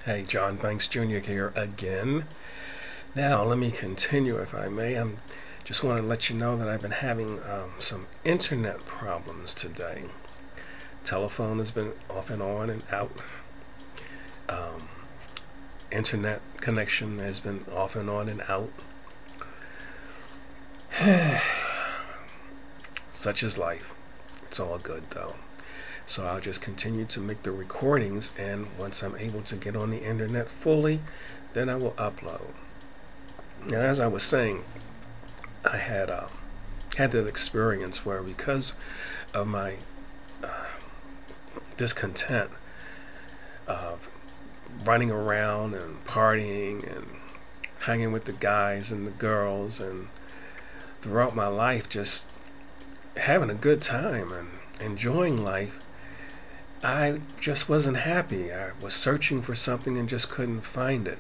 Hey, John Banks Jr. here again. Now, let me continue if I may. I just want to let you know that I've been having some internet problems today. Telephone has been off and on and out. Um, Internet connection has been off and on and out. Such is life. It's all good though. So I'll just continue to make the recordings, and once I'm able to get on the internet fully, then I will upload. Now, as I was saying, I had that experience where, because of my discontent of running around and partying and hanging with the guys and the girls, and throughout my life just having a good time and enjoying life, I just wasn't happy. I was searching for something and just couldn't find it.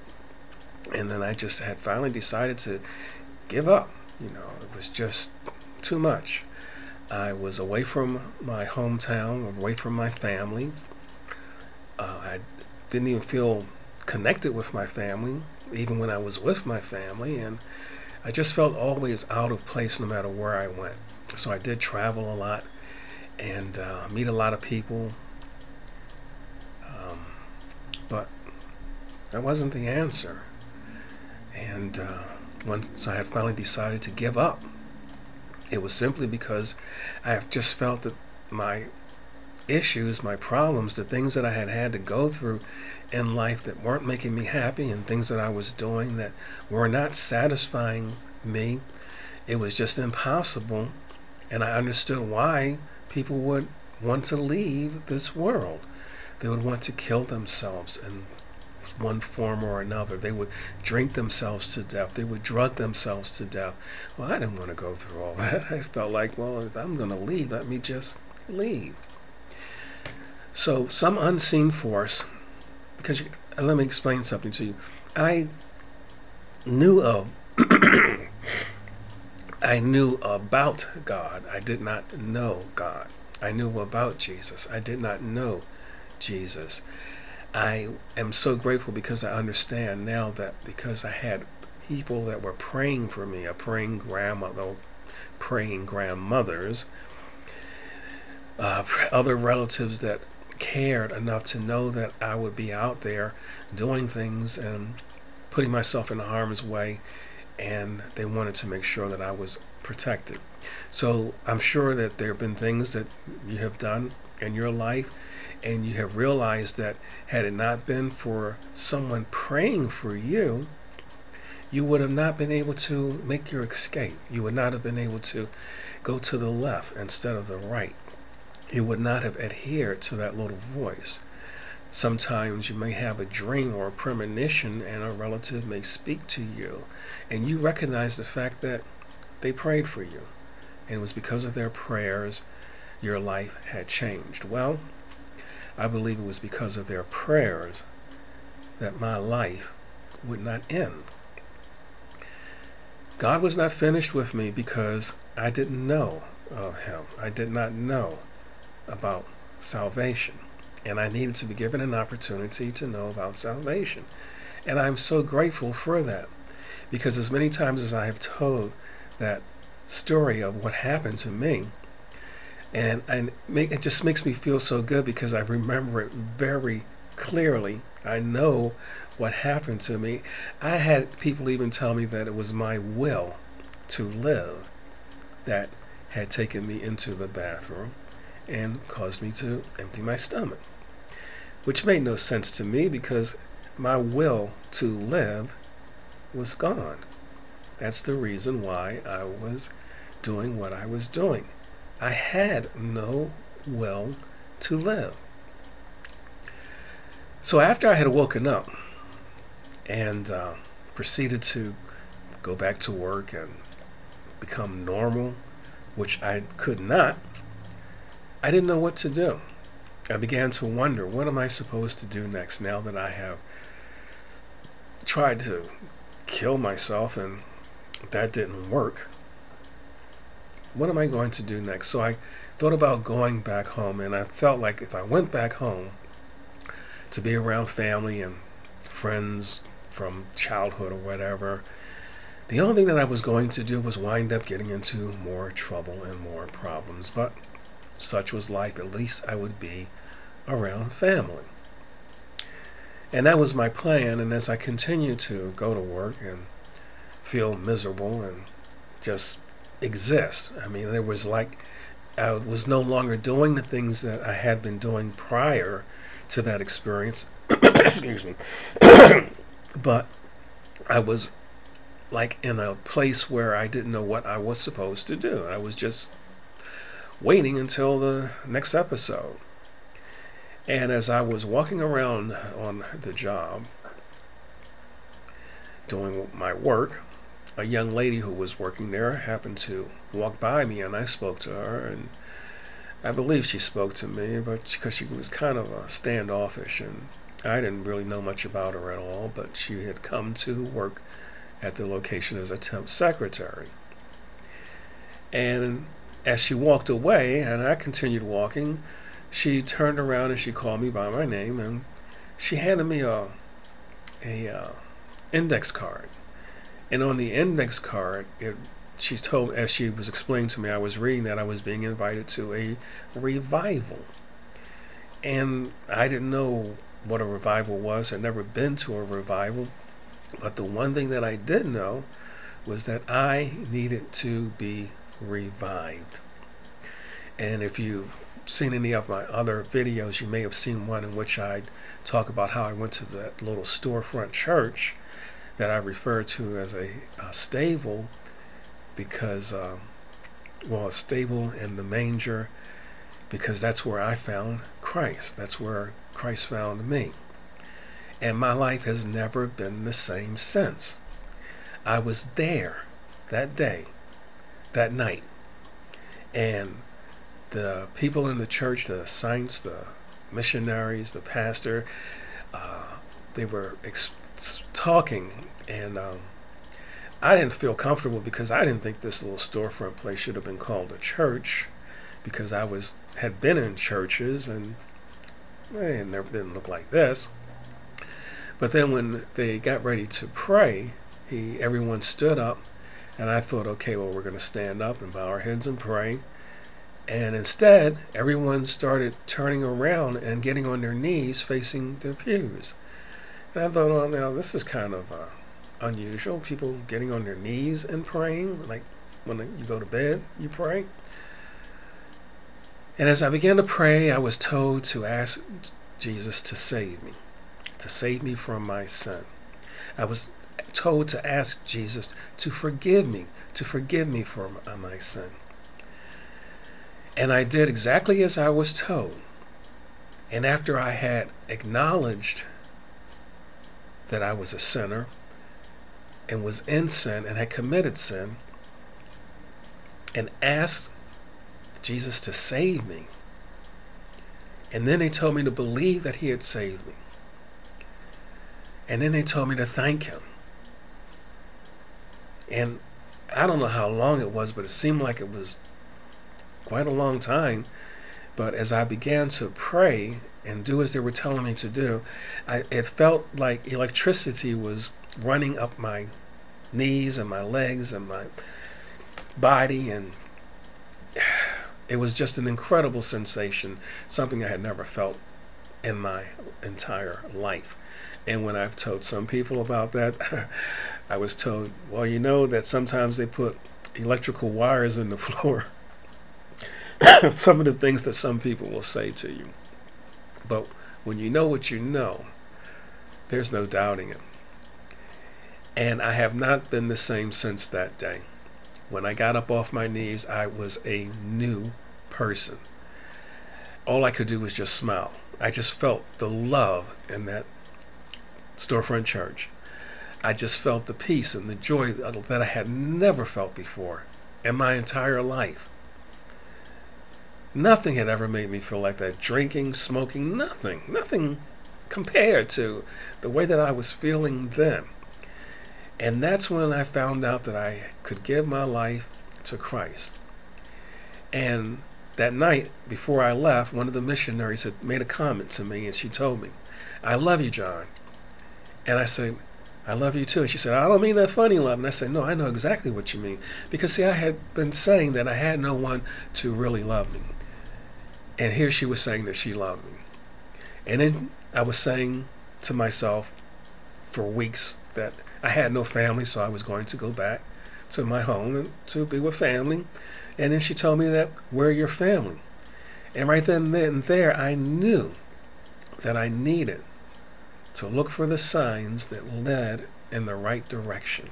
And then I just had finally decided to give up. It was just too much. I was away from my hometown, away from my family. I didn't even feel connected with my family, even when I was with my family. And I just felt always out of place no matter where I went. So I did travel a lot and meet a lot of people. But that wasn't the answer. And once I had finally decided to give up, it was simply because I just felt that my issues, my problems, the things that I had had to go through in life that weren't making me happy, and things that I was doing that were not satisfying me, it was just impossible. And I understood why people would want to leave this world. They would want to kill themselves in one form or another. They would drink themselves to death. They would drug themselves to death. Well, I didn't want to go through all that. I felt like, well, if I'm going to leave, let me just leave. So some unseen force, because let me explain something to you. I knew of, I knew about God. I did not know God. I knew about Jesus. I did not know Jesus. I am so grateful because I understand now that because I had people that were praying for me, a praying grandmother, praying grandmothers, other relatives that cared enough to know that I would be out there doing things and putting myself in harm's way, and they wanted to make sure that I was protected. So I'm sure that there have been things that you have done in your life, and you have realized that had it not been for someone praying for you, you would have not been able to make your escape. You would not have been able to go to the left instead of the right. You would not have adhered to that little voice. Sometimes you may have a dream or a premonition, and a relative may speak to you, and you recognize the fact that they prayed for you, and it was because of their prayers your life had changed. Well, I believe it was because of their prayers that my life would not end. God was not finished with me because I didn't know of Him. I did not know about salvation. And I needed to be given an opportunity to know about salvation. And I'm so grateful for that. Because as many times as I have told that story of what happened to me, and it just makes me feel so good because I remember it very clearly. I know what happened to me. I had people even tell me that it was my will to live that had taken me into the bathroom and caused me to empty my stomach, which made no sense to me because my will to live was gone. That's the reason why I was doing what I was doing. I had no will to live. So after I had woken up and proceeded to go back to work and become normal, which I could not, I didn't know what to do. I began to wonder, what am I supposed to do next now that I have tried to kill myself and that didn't work? What am I going to do next? So I thought about going back home, and I felt like if I went back home to be around family and friends from childhood or whatever. The only thing that I was going to do was wind up getting into more trouble and more problems. But such was life. At least I would be around family. And that was my plan. And as I continued to go to work and feel miserable and just exist, I mean, it was like I was no longer doing the things that I had been doing prior to that experience. Excuse me. But I was like in a place where I didn't know what I was supposed to do. I was just waiting until the next episode. And as I was walking around on the job, doing my work, a young lady who was working there happened to walk by me, and I spoke to her, and I believe she spoke to me, but because she was kind of standoffish, and I didn't really know much about her at all, but she had come to work at the location as a temp secretary. And as she walked away, and I continued walking, she turned around and she called me by my name, and she handed me a index card. And on the index card, she told, as she was explaining to me, I was reading that I was being invited to a revival. And I didn't know what a revival was. I'd never been to a revival. But the one thing that I did know was that I needed to be revived. And if you've seen any of my other videos, you may have seen one in which I talk about how I went to that little storefront church that I refer to as a stable, because, a stable in the manger, because that's where I found Christ. That's where Christ found me. And my life has never been the same since. I was there that day, that night, and the people in the church, the saints, the missionaries, the pastor, they were talking, and I didn't feel comfortable because I didn't think this little storefront place should have been called a church, because I had been in churches and it never didn't look like this. But then when they got ready to pray, everyone stood up, and I thought, okay, well, we're going to stand up and bow our heads and pray. And instead, everyone started turning around and getting on their knees facing the pews. And I thought, oh, now this is kind of unusual. People getting on their knees and praying, like when you go to bed, you pray. And as I began to pray, I was told to ask Jesus to save me from my sin. I was told to ask Jesus to forgive me for my sin. And I did exactly as I was told. And after I had acknowledged that I was a sinner and was in sin and had committed sin, and asked Jesus to save me, and then they told me to believe that he had saved me, and then they told me to thank him. And I don't know how long it was, but it seemed like it was quite a long time. But as I began to pray and do as they were telling me to do, it felt like electricity was running up my knees and my legs and my body, and it was just an incredible sensation, something I had never felt in my entire life. And when I've told some people about that, I was told, well, you know that sometimes they put electrical wires in the floor. Some of the things that some people will say to you. But when you know what you know, there's no doubting it. And I have not been the same since that day. When I got up off my knees, I was a new person. All I could do was just smile. I just felt the love in that storefront church. I just felt the peace and the joy that I had never felt before in my entire life. Nothing had ever made me feel like that. Drinking, smoking, nothing compared to the way that I was feeling then. And that's when I found out that I could give my life to Christ. And that night, before I left, one of the missionaries had made a comment to me, and she told me, I love you, John. And I said, I love you too. And she said, I don't mean that funny love. And I said, no, I know exactly what you mean. Because see, I had been saying that I had no one to really love me. And here she was saying that she loved me. And then I was saying to myself for weeks that I had no family, so I was going to go back to my home and to be with family. And then she told me that we're your family. And right then and there, I knew that I needed to look for the signs that led in the right direction.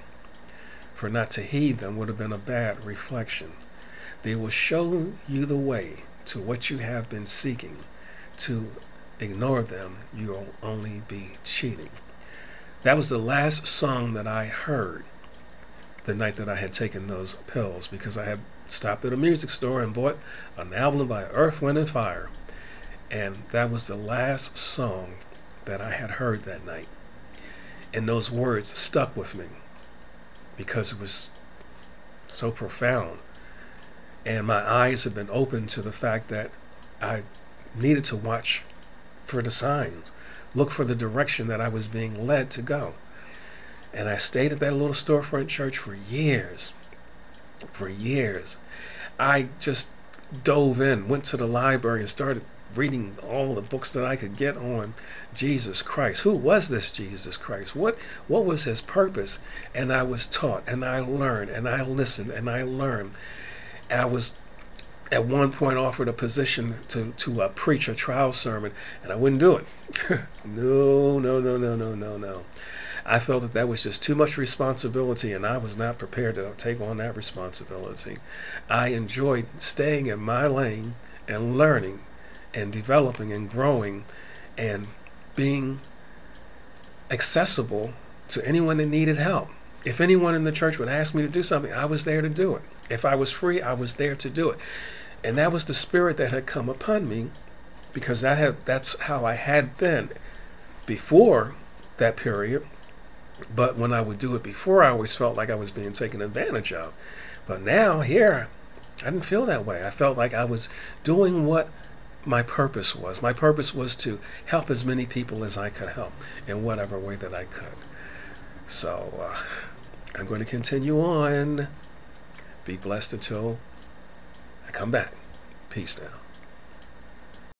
For not to heed them would have been a bad reflection. They will show you the way to what you have been seeking. To ignore them, you'll only be cheating. That was the last song that I heard the night that I had taken those pills, because I had stopped at a music store and bought an album by Earth, Wind & Fire. And that was the last song that I had heard that night. And those words stuck with me because it was so profound. And my eyes had been opened to the fact that I needed to watch for the signs, look for the direction that I was being led to go. And I stayed at that little storefront church for years. For years. I just dove in, went to the library and started reading all the books that I could get on Jesus Christ. Who was this Jesus Christ? What was his purpose? And I was taught, and I learned, and I listened, and I learned. I was at one point offered a position to preach a trial sermon, and I wouldn't do it. No. I felt that that was just too much responsibility, and I was not prepared to take on that responsibility. I enjoyed staying in my lane and learning and developing and growing and being accessible to anyone that needed help. If anyone in the church would ask me to do something, I was there to do it. If I was free, I was there to do it. And that was the spirit that had come upon me, because that's how I had been before that period. But when I would do it before, I always felt like I was being taken advantage of. But now, here, I didn't feel that way. I felt like I was doing what my purpose was. My purpose was to help as many people as I could help in whatever way that I could. So I'm going to continue on. Be blessed until I come back. Peace now.